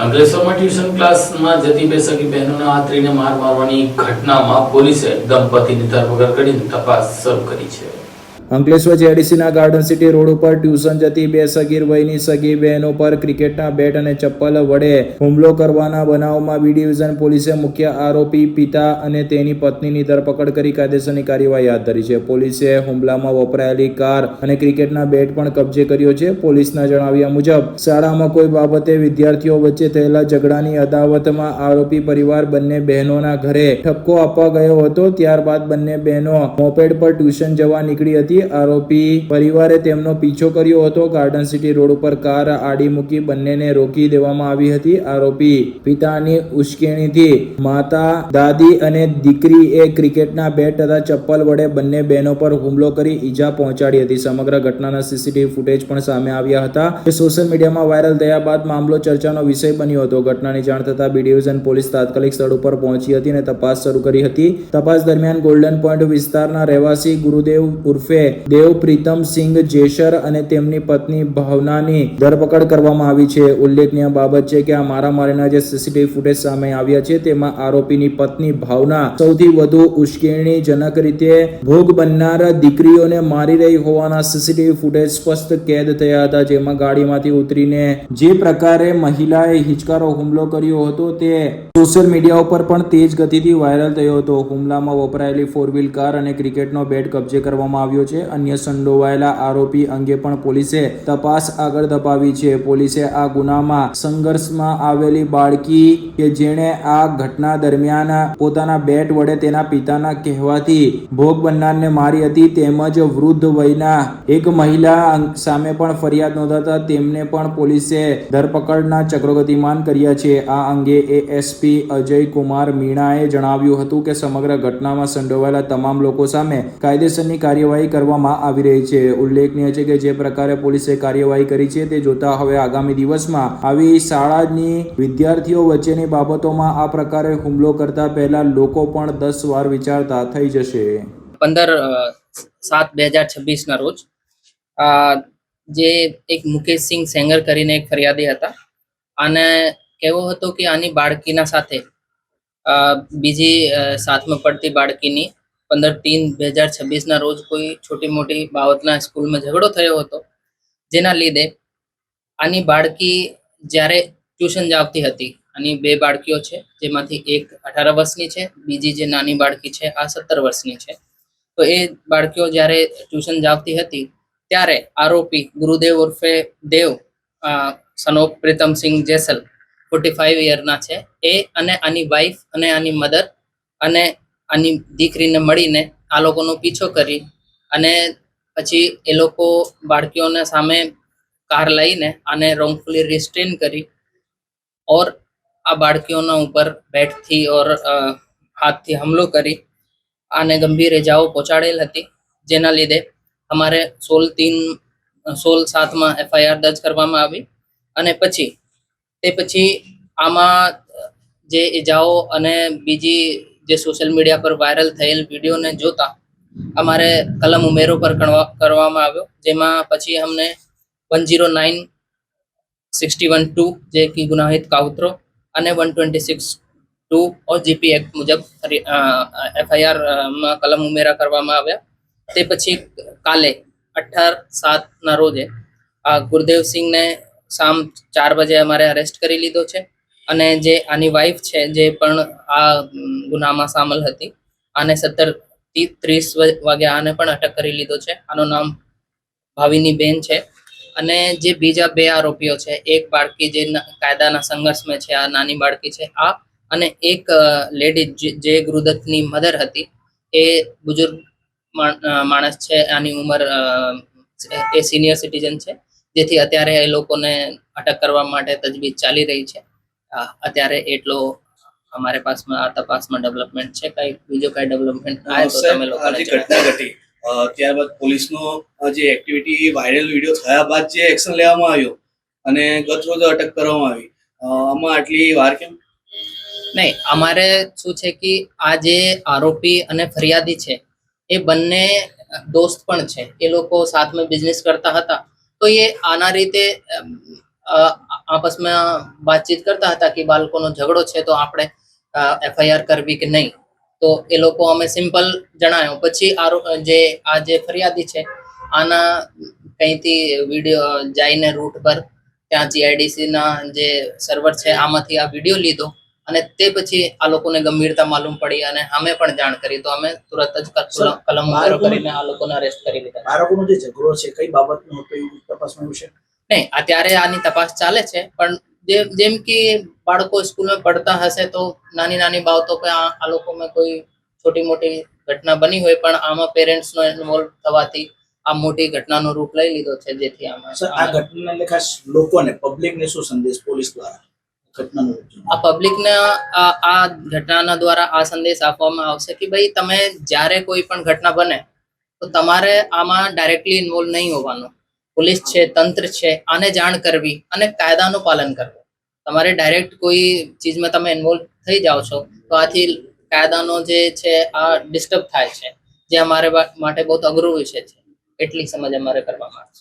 અંકલેશ્વરમાં ટ્યુશન ક્લાસમાં જતી બે સગી બહેનોને આંતરીને મારવાની ઘટનામાં પોલીસે દંપતીની ધરપકડ કરી તપાસ શરૂ કરી છે. અંકલેશ્વર જેડીસીના ગાર્ડન સિટી રોડ ઉપર ટ્યુશન જતી બે સગીર વયની સગી બહેનો પર ક્રિકેટના બેટ અને ચપ્પલ વડે હુમલો કરવાના બનાવમાં બી ડિવિઝન પોલીસે મુખ્ય આરોપી પિતા અને તેની પત્નીની ધરપકડ કરી કાયદેસરની કાર્યવાહી હાથ ધરી છે. પોલીસે હુમલામાં વપરાયેલી કાર અને ક્રિકેટના બેટ પણ કબજે કર્યો છે. પોલીસના જણાવ્યા મુજબ શાળામાં કોઈ બાબતે વિદ્યાર્થીઓ વચ્ચે થયેલા ઝઘડાની અદાવતમાં આરોપી પરિવાર બંને બહેનોના ઘરે ઠપકો આપવા ગયો હતો. ત્યારબાદ બંને બહેનો મોપેડ પર ટ્યુશન જવા નીકળી હતી. આરોપી પરિવારે તેમનો પીછો કર્યો હતો. ગાર્ડન સિટી રોડ ઉપર કાર આડી મૂકી બંનેને રોકી દેવામાં આવી હતી. આરોપી પિતાની ઉશ્કેરણીથી માતા, દાદી અને દીકરીએ ક્રિકેટના બેટ તથા ચપ્પલ વડે બંને બહેનો પર હુમલો કરી ઈજા પહોંચાડી હતી. સમગ્ર ઘટનાના સીસીટીવી ફૂટેજ પણ સામે આવ્યા હતા, જે સોશિયલ મીડિયામાં વાયરલ થયા બાદ મામલો ચર્ચાનો વિષય બન્યો હતો. ઘટનાની જાણ થતા બી ડિવિઝન પોલીસ તાત્કાલિક સ્થળ ઉપર પહોંચી હતી અને તપાસ શરૂ કરી હતી. તપાસ દરમિયાન ગોલ્ડન પોઈન્ટ વિસ્તારના રહેવાસી ગુરુદેવ ઉર્ફે દેવ પ્રીતમ સિંઘ જેસર અને તેમની પત્ની ભાવનાની ધરપકડ કરવામાં આવી છે. ઉલ્લેખનીય બાબત છે કે આ મારામારીના જે સીસીટીવી ફૂટેજ સામે આવ્યા છે તેમાં આરોપીની પત્ની ભાવના સૌથી વધુ ઉશ્કેરણીજનક રીતે ભોગ બનનાર દીકરીઓને મારી રહી હોવાના સીસીટીવી ફૂટેજ સ્પષ્ટ કેદ થયા હતા. જેમાં ગાડીમાંથી ઉતરીને જે પ્રકારે મહિલાએ હિચકારો હુમલો કર્યો હતો તે સોશિયલ મીડિયા ઉપર પણ તેજ ગતિથી વાયરલ થયો હતો. હુમલામાં વપરાયેલી 4 વ્હીલ કાર અને ક્રિકેટનો બેટ કબજે કરવામાં આવ્યો છે. અન્ય સંડોવાયેલા આરોપી અંગે પણ પોલીસે તપાસ આગળ ધપાવી છે. પોલીસે આ ગુનામાં સંઘર્ષમાં આવેલી બાળકી કે જેણે આ ઘટના દરમિયાન પોતાના બેટ વડે તેના પિતાના કહેવાથી ભોગ બનનારને મારી હતી તેમજ વૃદ્ધ વયના એક મહિલા સામે પણ ફરિયાદ નોંધાતા તેમને પણ પોલીસે ધરપકડના ચક્રો ગતિમાન કર્યા છે. આ અંગે એએસપી અજય કુમાર મીણાએ જણાવ્યું હતું કે સમગ્ર ઘટનામાં સંડોવાયેલા તમામ લોકો સામે કાયદેસરની કાર્યવાહી કરવામાં આવી રહી છે. ઉલ્લેખનીય છે કે જે પ્રકારે પોલીસે કાર્યવાહી કરી છે તે જોતા હવે આગામી દિવસમાં આવી શાળાની વિદ્યાર્થીઓ વચ્ચેની બાબતોમાં આ પ્રકારે હુમલો કરતા પહેલા લોકો પણ 10 વાર વિચારતા થઈ જશે. 15/7/2026 ના રોજ જે એક મુકેશ સિંહ સેંગર કરીને એક ફરિયાદી હતા. અને કેવો હતો કે આની બાળકીના સાથે બીજી સાથમાં પડતી બાળકીની 15/3/2026 ના રોજ કોઈ છોટી મોટી બાબતના સ્કૂલમાં ઝઘડો થયો હતો, જેના લીધે આની બાળકી જ્યારે ટ્યુશન જાવતી હતી, આની 2 બાળકીઓ છે, જેમાંથી એક 18 વર્ષની છે, બીજી જે નાની બાળકી છે આ 17 વર્ષની છે. તો એ બાળકીઓ જ્યારે ટ્યુશન જાવતી હતી ત્યારે આરોપી ગુરુદેવ ઉર્ફે દેવ સન ઓફ પ્રીતમ સિંહ જેસલ 45 યરના છે, એ અને આની વાઈફ અને આની મધર અને આની દીકરીને મળીને આ લોકોનો પીછો કરી અને પછી એ લોકો બાળકીઓને સામે કાર લઈને આને રોંગફુલી રિસ્ટ્રેન કરી और આ બાળકીઓના ઉપર બેટથી और હાથથી હુમલો કરી આને ગંભીર ઇજાઓ પહોંચાડેલ હતી, જેના લીધે અમારે 16/7 FIR દર્જ કરવામાં આવી. અને પછી આમાં જે ઇજાઓ અને બીજી જે સોશિયલ મીડિયા પર વાયરલ થયેલ વિડીયોને જોતા અમારે કલમ ઉમેરો પર કરવામાં આવ્યો, જેમાં પછી અમને 109/61(2) જે કે ગુનાહિત કાવતરો અને 126(2) और GP એક્ટ મુજબ FIR માં કલમ ઉમેરા કરવામાં આવ્યા. તે પછી કાલે 18/7 ના રોજે ગુરદેવસિંહને શામ 4 વાગે અમારે અરેસ્ટ કરી લીધો છે. અને જે આની વાઈફ છે જે પણ આ ગુનામાં સામેલ હતી, આને 17:30 વાગે આને પણ અટક કરી લીધો છે. આનું નામ ભાવિની બેન છે. અને જે બીજા 2 આરોપીઓ છે, એક બાળકી જે કાયદાના સંઘર્ષમાં છે, આ નાની બાળકી છે આ, અને એક લેડી જે ગુરુદત્તની મધર હતી, એ બુજુર્ગ માણસ છે, આની ઉંમર એ સિનિયર સિટીઝન છે, જેથી અત્યારે એ લોકોને અટક કરવા માટે તજવીજ ચાલી રહી છે. અત્યારે એટલો અમારે પાસમાં આ તપાસમાં ડેવલપમેન્ટ છે. કઈ બીજો કઈ ડેવલપમેન્ટ આવે તો તમે લોકોને ઘટના ઘટી ત્યારબાદ પોલીસનો જે એક્ટિવિટી વાયરલ વિડીયો થયા બાદ જે એક્શન લેવામાં આવ્યો અને ગત રોજ અટક કરવામાં આવી, આમાં આટલી વાર કેમ? નહીં, અમારે શું છે કે આ જે આરોપી અને ફરિયાદી છે એ બંને દોસ્ત પણ છે. એ લોકો સાથમાં બિઝનેસ કરતા હતા, તો એ આના રીતે આપસમાં વાતચીત કરતા હતા કે બાળકોનો ઝઘડો છે તો આપણે FIR કરવી કે નહીં. તો એ લોકો અમે સિમ્પલ જણાવ્યું. પછી આ જે ફરિયાદી છે આના કંઈથી વિડીયો જઈને રૂટ પર ત્યાં GIDC ના જે સર્વર છે આમાંથી આ વિડીયો લીધો અને તે પછી આ લોકોને ગંભીરતા માલુમ પડી અને અમે પણ જાણ કરી. તો અમે તુરંત જ કલમ ઉમેરો કરીને આ લોકોને અરેસ્ટ કરી લીધા. બાળકોનો જે ઝઘડો છે કઈ બાબતનો હતો એવું તપાસમાં આવ્યું છે? નહીં, અત્યારે આની તપાસ ચાલે છે, પણ જેમ કે બાળકો સ્કૂલમાં પડતા હશે તો નાની નાની બાબતો પર આ લોકોમાં કોઈ છોટી મોટી ઘટના બની હોય, પણ આમાં પેરેન્ટ્સનો ઇન્વોલ્વ થવાથી આ મોટી ઘટનાનો રૂપ લઈ લીધો છે. જેથી સર આ ઘટનાને ખાસ લોકોને પબ્લિકને શું સંદેશ પોલીસ દ્વારા ઘટનાનો આ પબ્લિકને આ ઘટનાના દ્વારા આ સંદેશ આપવામાં આવશે કે ભાઈ તમે જ્યારે કોઈ પણ ઘટના બને તો તમારે આમાં ડાયરેક્ટલી ઇન્વોલ્વ નહીં હોવાનું. પોલીસ છે, તંત્ર છે, આને જાણ કરવી અને કાયદાનું પાલન કરવું. તમારે ડાયરેક્ટ કોઈ ચીજમાં તમે ઇન્વોલ્વ થઈ જાઓ છો તો આથી કાયદાનો જે છે આ ડિસ્ટર્બ થાય છે, જે અમારે માટે બહુ અઘરું વિષય છે. એટલી સમજ અમારે કરવામાં આવે છે.